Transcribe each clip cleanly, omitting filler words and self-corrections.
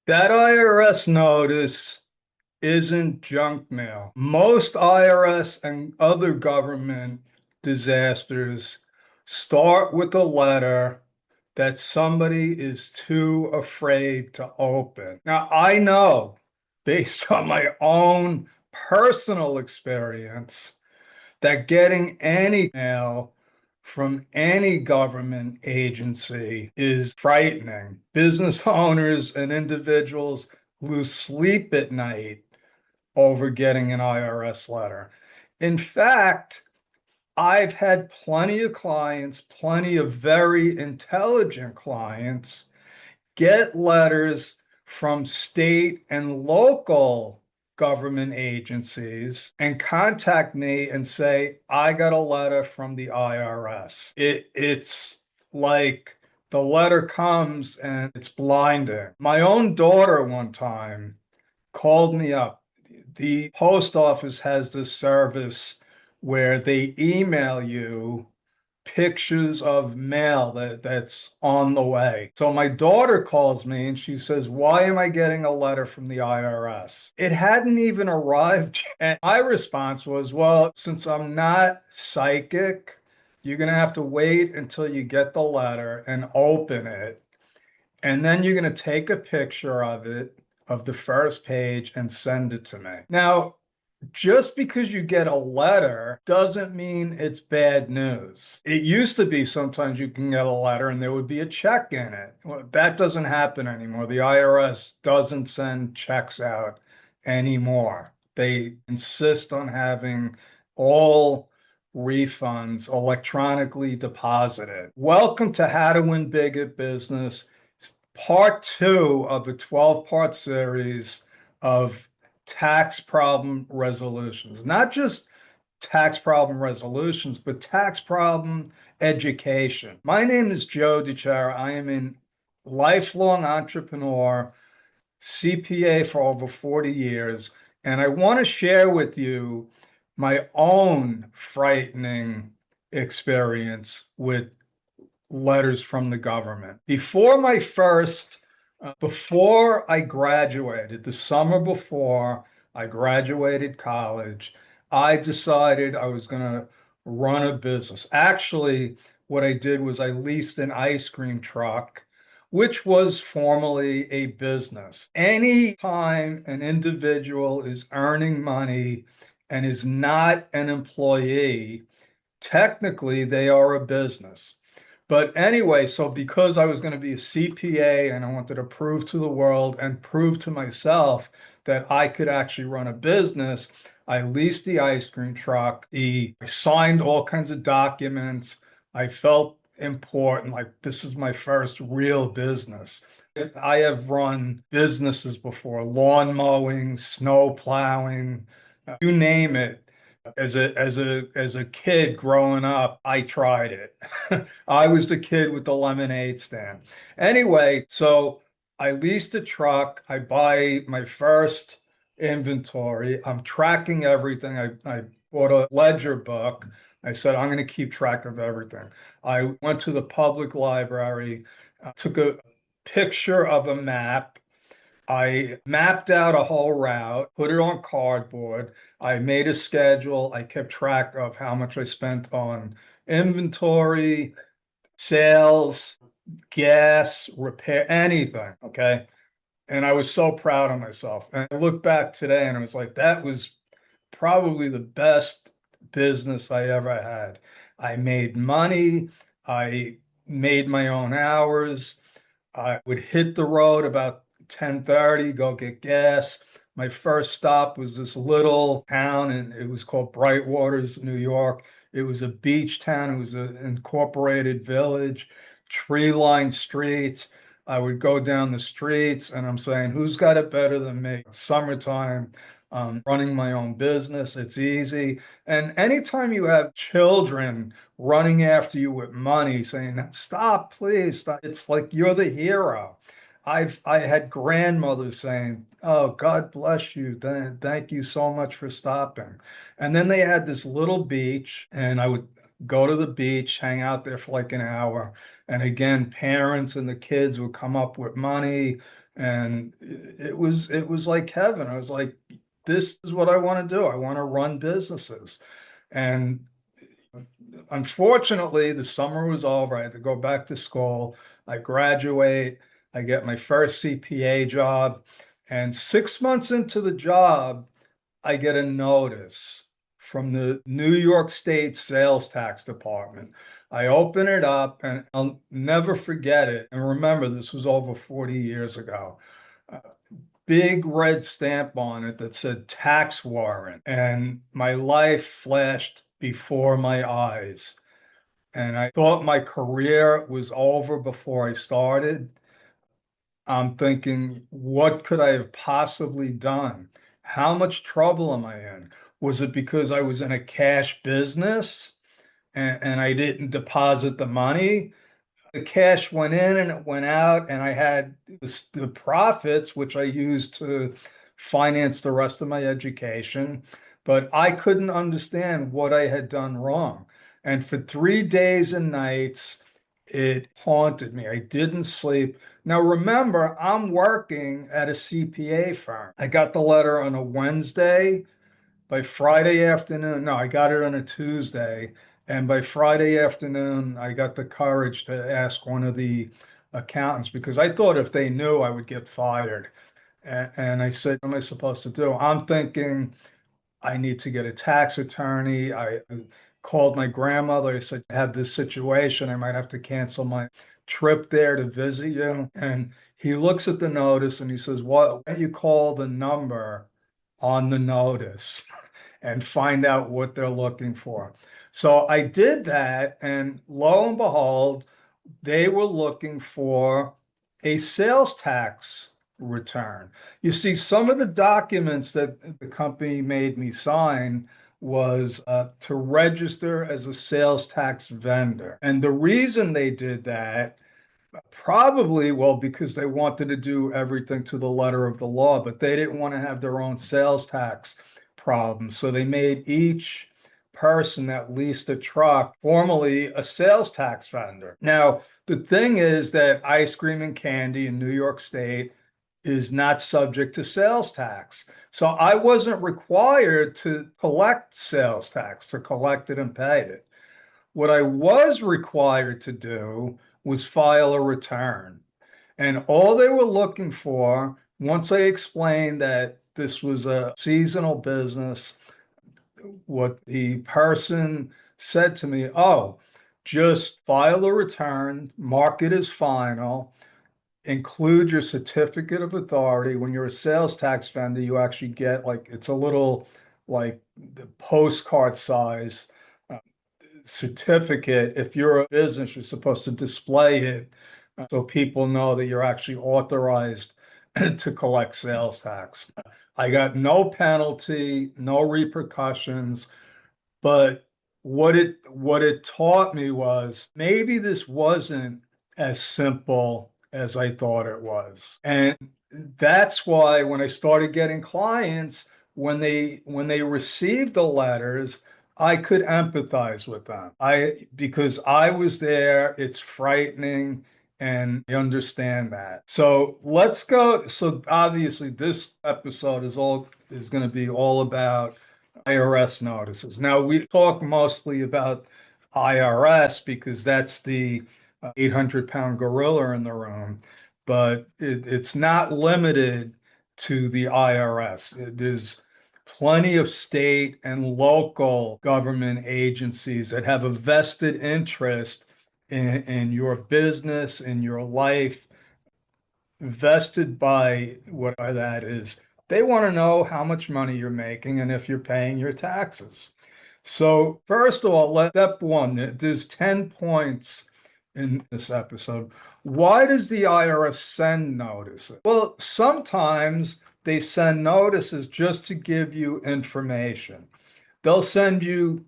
That IRS notice isn't junk mail. Most IRS and other government disasters start with a letter that somebody is too afraid to open. Now, I know based on my own personal experience that getting any mail from any government agency is frightening. Business owners and individuals lose sleep at night over getting an IRS letter. In fact, I've had plenty of clients, plenty of very intelligent clients get letters from state and local government agencies and contact me and say, I got a letter from the IRS. It's like the letter comes and it's blinding. My own daughter one time called me up. The post office has this service where they email you pictures of mail that's on the way. So my daughter calls me and she says, why am I getting a letter from the IRS? It hadn't even arrived. And my response was, well, since I'm not psychic, you're going to have to wait until you get the letter and open it. And then you're going to take a picture of it, of the first page, and send it to me. Now, just because you get a letter doesn't mean it's bad news. It used to be sometimes you can get a letter and there would be a check in it. Well, that doesn't happen anymore. The IRS doesn't send checks out anymore. They insist on having all refunds electronically deposited. Welcome to How to Win Big at Business, part two of a 12-part series of tax problem resolutions, not just tax problem resolutions, but tax problem education. My name is Joe DiChiara. I am a lifelong entrepreneur, CPA for over 40 years, and I want to share with you my own frightening experience with letters from the government. Before I graduated, the summer before I graduated college, I decided I was going to run a business. Actually, what I did was I leased an ice cream truck, which was formerly a business. Anytime an individual is earning money and is not an employee, technically they are a business. But anyway, so because I was going to be a CPA and I wanted to prove to the world and prove to myself that I could actually run a business, I leased the ice cream truck. I signed all kinds of documents. I felt important, like this is my first real business. I have run businesses before, lawn mowing, snow plowing, you name it. As a kid growing up, I tried it. I was the kid with the lemonade stand. Anyway, so I leased a truck. I buy my first inventory. I'm tracking everything. I bought a ledger book. I said, I'm going to keep track of everything. I went to the public library, took a picture of a map. I mapped out a whole route, put it on cardboard. I made a schedule. I kept track of how much I spent on inventory, sales, gas, repair, anything. Okay. And I was so proud of myself. And I look back today and I was like, that was probably the best business I ever had. I made money. I made my own hours. I would hit the road about 10:30, go get gas. My first stop was this little town, and it was called Brightwaters, New York. It was a beach town. It was an incorporated village, tree-lined streets. I would go down the streets, and I'm saying, who's got it better than me? It's summertime, running my own business. It's easy. And anytime you have children running after you with money, saying, stop, please, stop. It's like you're the hero. I had grandmothers saying, oh, God bless you. Thank you so much for stopping. And then they had this little beach, and I would go to the beach, hang out there for like an hour. And again, parents and the kids would come up with money, and it was like heaven. I was like, this is what I want to do. I want to run businesses. And unfortunately, the summer was over. I had to go back to school. I graduate, I get my first CPA job, and 6 months into the job, I get a notice from the New York State Sales Tax Department. I open it up and I'll never forget it. And remember, this was over 40 years ago. A big red stamp on it that said tax warrant. And my life flashed before my eyes. And I thought my career was over before I started. I'm thinking, what could I have possibly done? How much trouble am I in? Was it because I was in a cash business and I didn't deposit the money? The cash went in and it went out, and I had the profits, which I used to finance the rest of my education. But I couldn't understand what I had done wrong. And for 3 days and nights, it haunted me. I didn't sleep. Now, remember, I'm working at a CPA firm. I got the letter on a Wednesday. By Friday afternoon, no, I got it on a Tuesday. And by Friday afternoon, I got the courage to ask one of the accountants because I thought if they knew, I would get fired. And I said, what am I supposed to do? I'm thinking I need to get a tax attorney. I called my grandmother. I said, I have this situation. I might have to cancel my trip there to visit you. And he looks at the notice and he says, why don't you call the number on the notice and find out what they're looking for? So I did that, and lo and behold, they were looking for a sales tax return. You see, some of the documents that the company made me sign was to register as a sales tax vendor. And the reason they did that, probably, well, because they wanted to do everything to the letter of the law, but they didn't want to have their own sales tax problems. So they made each person that leased a truck formally a sales tax vendor. Now, the thing is that ice cream and candy in New York State is not subject to sales tax. So I wasn't required to collect sales tax, to collect it and pay it. What I was required to do was file a return. And all they were looking for, once I explained that this was a seasonal business, what the person said to me, oh, just file a return, mark it as final, include your certificate of authority. When you're a sales tax vendor, you actually get like, it's a little like the postcard size certificate. If you're a business, you're supposed to display it so people know that you're actually authorized to collect sales tax. I got no penalty, no repercussions, but what it taught me was maybe this wasn't as simple as I thought it was. And that's why when I started getting clients, when they received the letters, I could empathize with them. Because I was there, it's frightening, and I understand that. So let's go. So obviously this episode is going to be all about IRS notices. Now, we talk mostly about IRS because that's the 800-pound gorilla in the room, but it's not limited to the IRS. There's plenty of state and local government agencies that have a vested interest in your business, in your life, vested by what that is. They want to know how much money you're making and if you're paying your taxes. So, first of all, step one, there's 10 points in this episode. Why does the IRS send notices? Well, sometimes they send notices just to give you information. They'll send you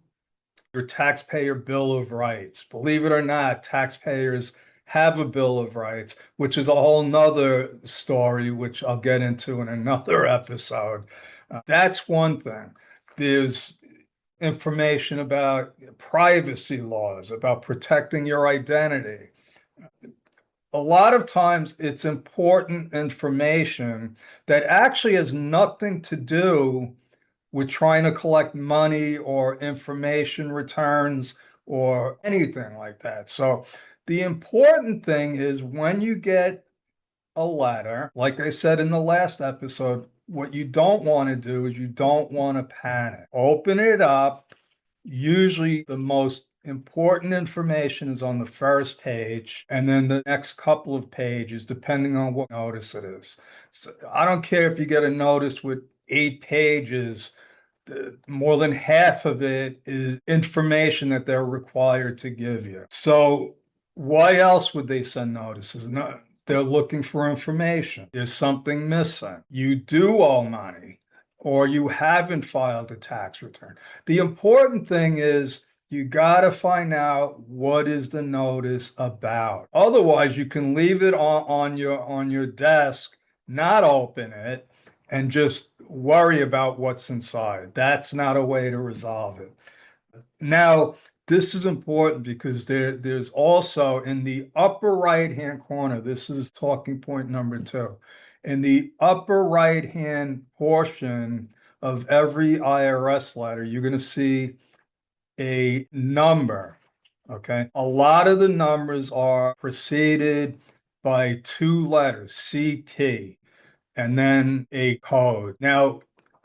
your taxpayer bill of rights. Believe it or not, taxpayers have a bill of rights, which is a whole nother story, which I'll get into in another episode. That's one thing. There's information about privacy laws, about protecting your identity. A lot of times it's important information that actually has nothing to do with trying to collect money or information returns or anything like that. So the important thing is when you get a letter, like I said in the last episode, what you don't want to do is you don't want to panic. Open it up. Usually the most important information is on the first page, and then the next couple of pages, depending on what notice it is. So I don't care if you get a notice with 8 pages, more than half of it is information that they're required to give you. So why else would they send notices? No, they're looking for information. There's something missing. You do owe money, or you haven't filed a tax return. The important thing is you got to find out what is the notice about. Otherwise, you can leave it on your desk, not open it, and just worry about what's inside. That's not a way to resolve it. Now, this is important because there's also in the upper right-hand corner, this is talking point number 2. In the upper right-hand portion of every IRS letter, you're going to see a number. Okay. A lot of the numbers are preceded by 2 letters, CP, and then a code. Now,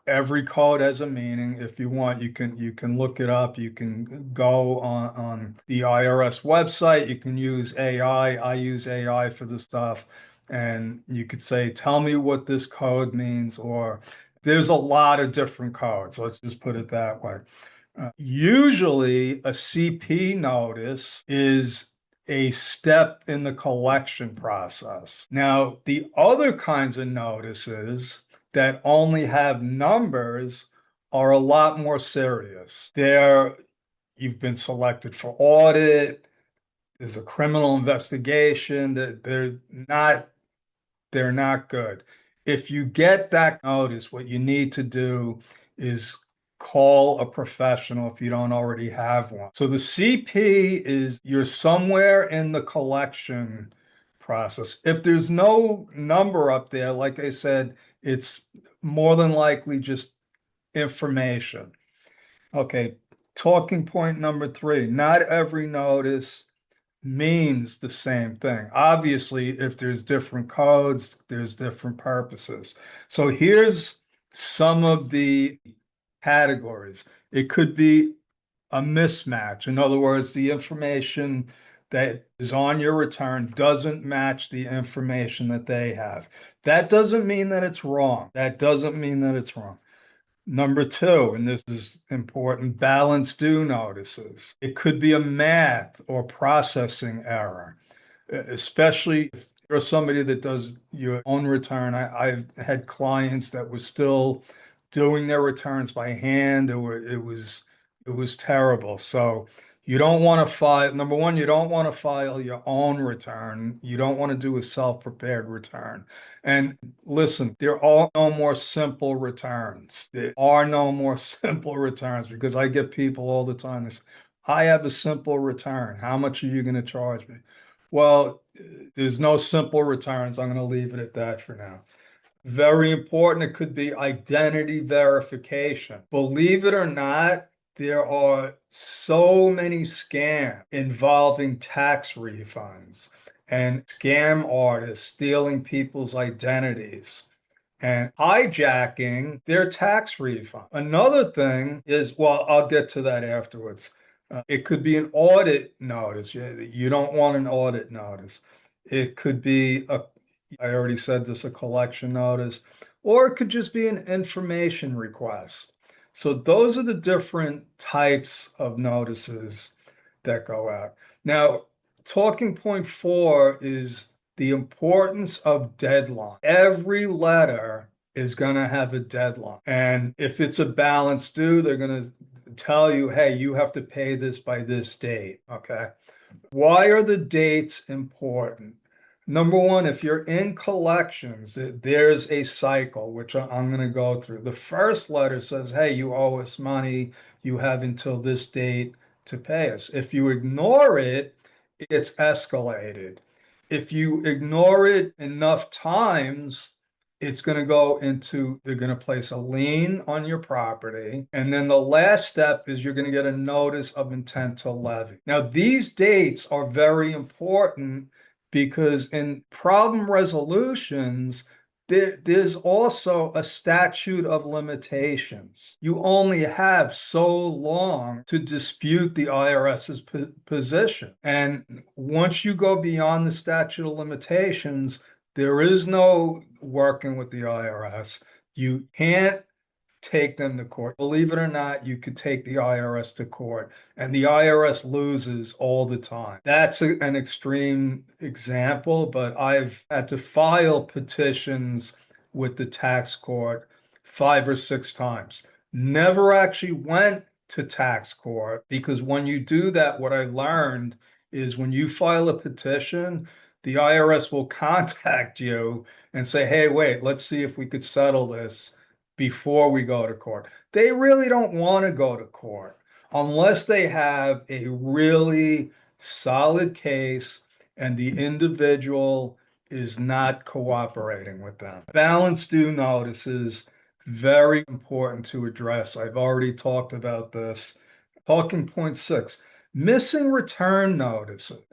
every code has a meaning. If you want, you can look it up. You can go on the IRS website. You can use AI. I use AI for this stuff. And you could say, tell me what this code means, or there's a lot of different codes. Let's just put it that way. Usually a CP notice is a step in the collection process. Now, the other kinds of notices that only have numbers are a lot more serious. You've been selected for audit, there's a criminal investigation, that they're not good. If you get that notice, what you need to do is call a professional if you don't already have one. So the CP is you're somewhere in the collection process. If there's no number up there, like I said, it's more than likely just information. Okay, talking point number 3, not every notice means the same thing. Obviously, if there's different codes, there's different purposes. So here's some of the categories. It could be a mismatch. In other words, the information that is on your return doesn't match the information that they have. That doesn't mean that it's wrong. That doesn't mean that it's wrong. Number 2, and this is important, balance due notices. It could be a math or processing error, especially if you're somebody that does your own return. I've had clients that were still doing their returns by hand. It was terrible. So you don't want to file, number 1, you don't want to file your own return. You don't want to do a self-prepared return. And listen, there are no more simple returns. There are no more simple returns because I get people all the time that say, I have a simple return. How much are you going to charge me? Well, there's no simple returns. I'm going to leave it at that for now. Very important. It could be identity verification. Believe it or not, there are so many scams involving tax refunds and scam artists stealing people's identities and hijacking their tax refund. Another thing is, well, I'll get to that afterwards. It could be an audit notice. You don't want an audit notice. It could be I already said this, a collection notice, or it could just be an information request. So those are the different types of notices that go out. Now, talking point 4 is the importance of deadline. Every letter is going to have a deadline. And if it's a balance due, they're going to tell you, hey, you have to pay this by this date. Okay. Why are the dates important? Number 1, if you're in collections, there's a cycle, which I'm going to go through. The first letter says, hey, you owe us money. you have until this date to pay us. If you ignore it, it's escalated. If you ignore it enough times, it's going to go into, they're going to place a lien on your property. And then the last step is you're going to get a notice of intent to levy. Now, these dates are very important because in problem resolutions, there's also a statute of limitations. You only have so long to dispute the IRS's position. And once you go beyond the statute of limitations, there is no working with the IRS. You can't take them to court. Believe it or not, you could take the IRS to court, and the IRS loses all the time. That's an extreme example, but I've had to file petitions with the tax court 5 or 6 times. Never actually went to tax court because when you do that, what I learned is when you file a petition, the IRS will contact you and say, hey, wait, let's see if we could settle this before we go to court. They really don't want to go to court unless they have a really solid case and the individual is not cooperating with them. Balance due notices, very important to address. I've already talked about this. Talking point 6, missing return notices.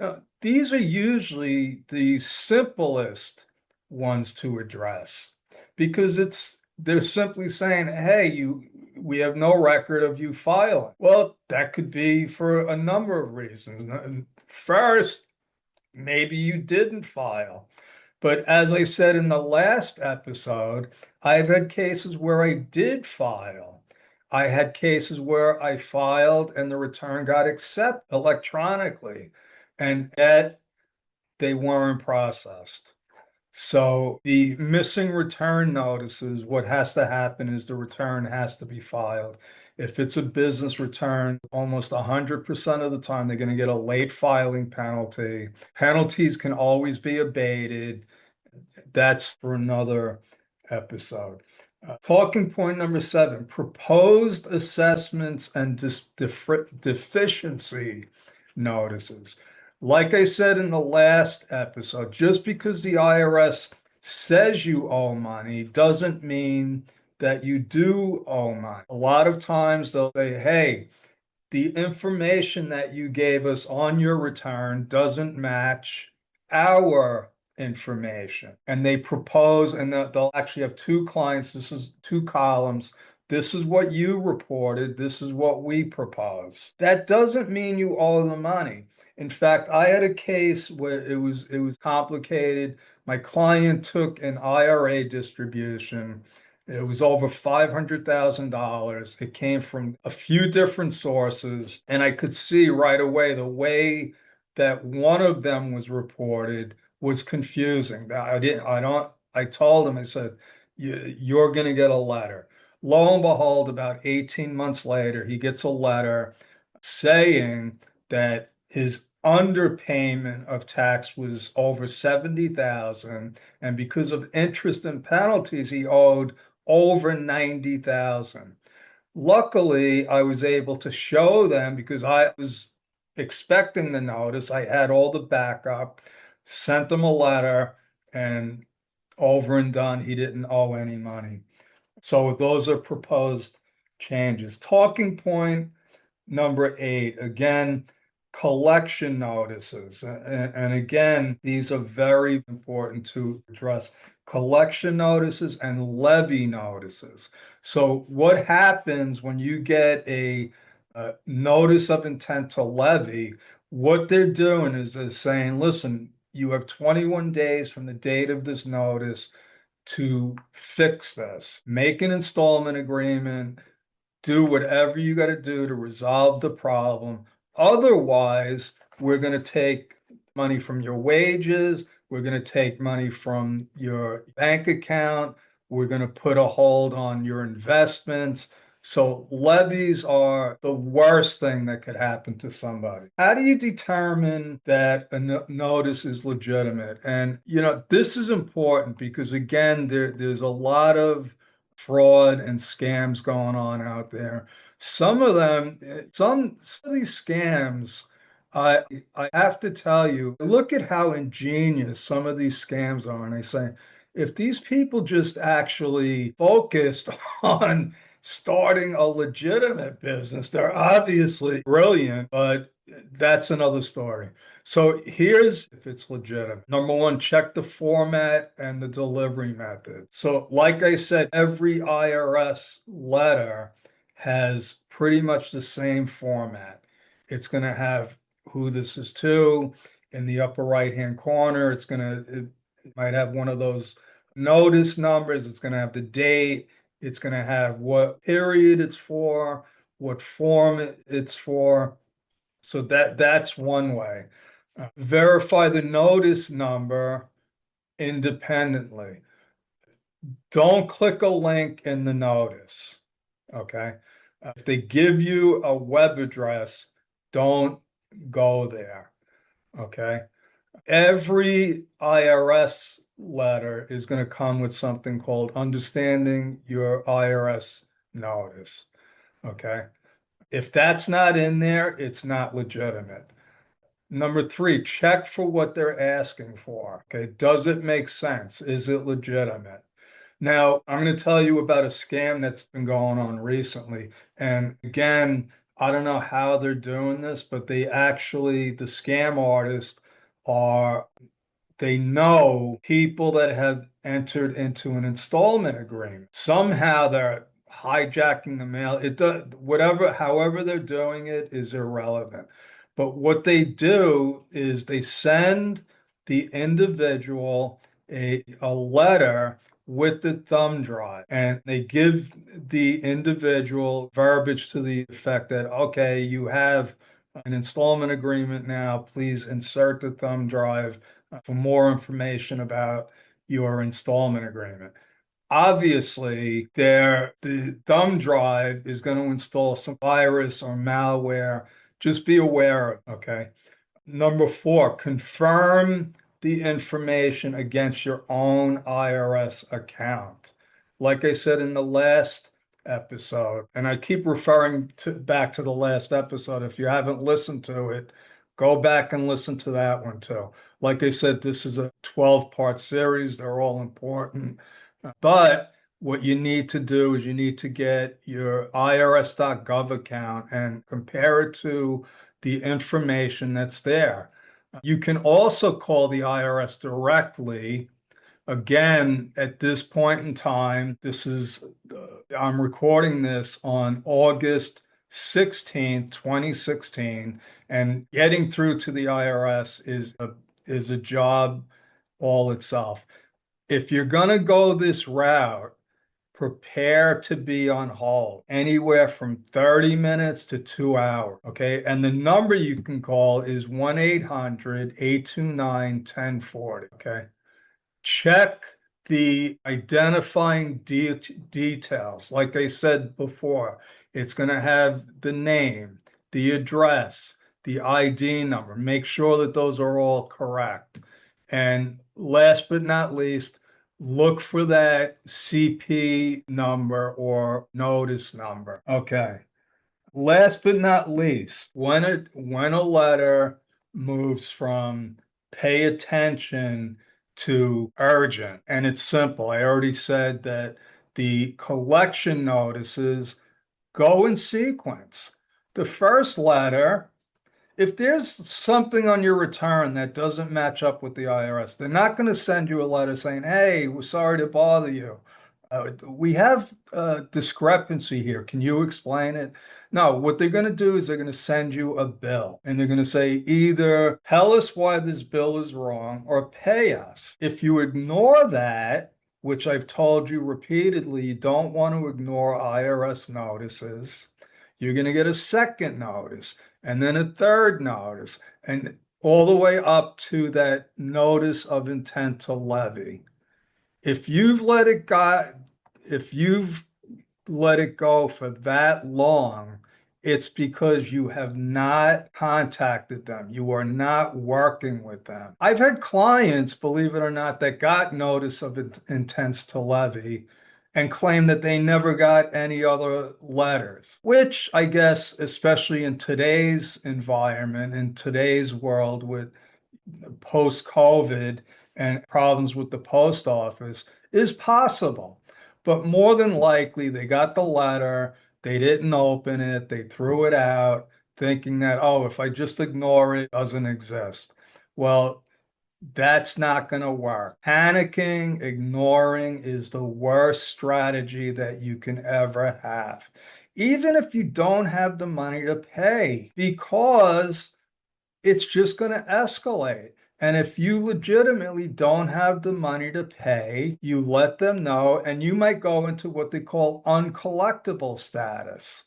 These are usually the simplest ones to address because they're simply saying, hey, we have no record of you filing. Well, that could be for a number of reasons. First, maybe you didn't file. But as I said in the last episode, I've had cases where I did file. I had cases where I filed and the return got accepted electronically, and yet they weren't processed. So the missing return notices, what has to happen is the return has to be filed. If it's a business return, almost 100% of the time, they're going to get a late filing penalty. Penalties can always be abated. That's for another episode. Talking point number 7, proposed assessments and deficiency notices. Like I said in the last episode, just because the IRS says you owe money doesn't mean that you do owe money. A lot of times they'll say, hey, the information that you gave us on your return doesn't match our information. And they propose, and they'll actually have 2 clients. This is 2 columns. This is what you reported. This is what we propose. That doesn't mean you owe the money. In fact, I had a case where it was complicated. My client took an IRA distribution. It was over $500,000. It came from a few different sources, and I could see right away the way that one of them was reported was confusing. I told him, I said, you're going to get a letter. Lo and behold, about 18 months later, he gets a letter saying that his underpayment of tax was over 70,000, and because of interest and penalties, he owed over 90,000. Luckily, I was able to show them because I was expecting the notice. I had all the backup, sent them a letter, and over and done. He didn't owe any money. So those are proposed changes. Talking point number 8, again, collection notices. And again, these are very important to address. Collection notices and levy notices. So what happens when you get a notice of intent to levy? What they're doing is they're saying, listen, you have 21 days from the date of this notice to fix this. Make an installment agreement, do whatever you got to do to resolve the problem. Otherwise, we're going to take money from your wages. We're going to take money from your bank account. We're going to put a hold on your investments. So levies are the worst thing that could happen to somebody. How do you determine that a notice is legitimate? And, this is important because, again, there's a lot of fraud and scams going on out there. Some of them, some of these scams, I I have to tell you, look at how ingenious some of these scams are. And I say, if these people just actually focused on starting a legitimate business, they're obviously brilliant, but that's another story. So here's if it's legitimate. Number one, check the format and the delivery method. So, like I said, every IRS letter has pretty much the same format. It's going to have who this is to in the upper right-hand corner. It might have one of those notice numbers. It's going to have the date. It's going to have what period it's for, what form it's for. So that's one way. Verify the notice number independently. Don't click a link in the notice. Okay. If they give you a web address, don't go there. Okay. Every IRS letter is going to come with something called understanding your IRS notice. Okay. If that's not in there, it's not legitimate. Number three, check for what they're asking for. Okay. Does it make sense? Is it legitimate? Now, I'm going to tell you about a scam that's been going on recently. And again, I don't know how they're doing this, but the scam artists are they know people that have entered into an installment agreement. Somehow they're hijacking the mail. It does whatever, however they're doing it is irrelevant. But what they do is they send the individual a letter with the thumb drive, and they give the individual verbiage to the effect that, okay, you have an installment agreement now. Please insert the thumb drive for more information about your installment agreement. Obviously, the thumb drive is going to install some virus or malware. Just be aware of, okay? Number four, confirm the information against your own IRS account. Like I said in the last episode, and I keep referring back to the last episode. If you haven't listened to it, go back and listen to that one too. Like I said, this is a 12-part series. They're all important. But what you need to do is you need to get your IRS.gov account and compare it to the information that's there. You can also call the IRS directly. Again, at this point in time, I'm recording this on August 16th, 2016, and getting through to the IRS is a job all itself. If you're going to go this route, prepare to be on hold anywhere from 30 minutes to 2 hours. Okay. And the number you can call is 1-800-829-1040. Okay. Check the identifying details. Like I said before, it's going to have the name, the address, the ID number. Make sure that those are all correct. And last but not least, look for that CP number or notice number. Okay. Last but not least, when a letter moves from pay attention to urgent, and it's simple. I already said that the collection notices go in sequence. The first letter, if there's something on your return that doesn't match up with the IRS, they're not going to send you a letter saying, "Hey, we're sorry to bother you. We have a discrepancy here. Can you explain it?" No, what they're going to do is they're going to send you a bill, and they're going to say either tell us why this bill is wrong or pay us. If you ignore that, which I've told you repeatedly, you don't want to ignore IRS notices. You're going to get a second notice and then a third notice, and all the way up to that notice of intent to levy. If you've let it go, if you've let it go for that long, it's because you have not contacted them. You are not working with them. I've had clients, believe it or not, that got notice of intents to levy and claim that they never got any other letters, which I guess, especially in today's environment, in today's world with post-COVID and problems with the post office, is possible. But more than likely, they got the letter, they didn't open it, they threw it out, thinking that, oh, if I just ignore it, it doesn't exist. Well, that's not going to work. Panicking, ignoring is the worst strategy that you can ever have, even if you don't have the money to pay, because it's just going to escalate. And if you legitimately don't have the money to pay, you let them know, and you might go into what they call uncollectible status.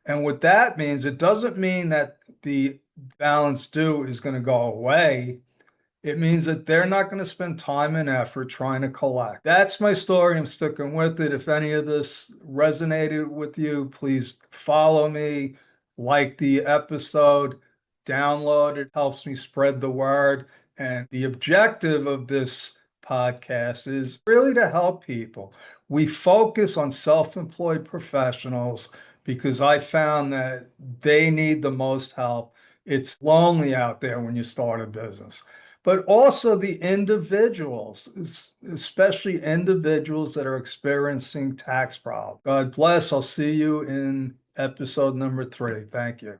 And what that means, it doesn't mean that the balance due is going to go away. It means that they're not going to spend time and effort trying to collect. That's my story. I'm sticking with it. If any of this resonated with you, please follow me, like the episode, download it, helps me spread the word. And the objective of this podcast is really to help people. We focus on self-employed professionals because I found that they need the most help. It's lonely out there when you start a business, but also the individuals, especially individuals that are experiencing tax problems. God bless. I'll see you in episode number 3. Thank you.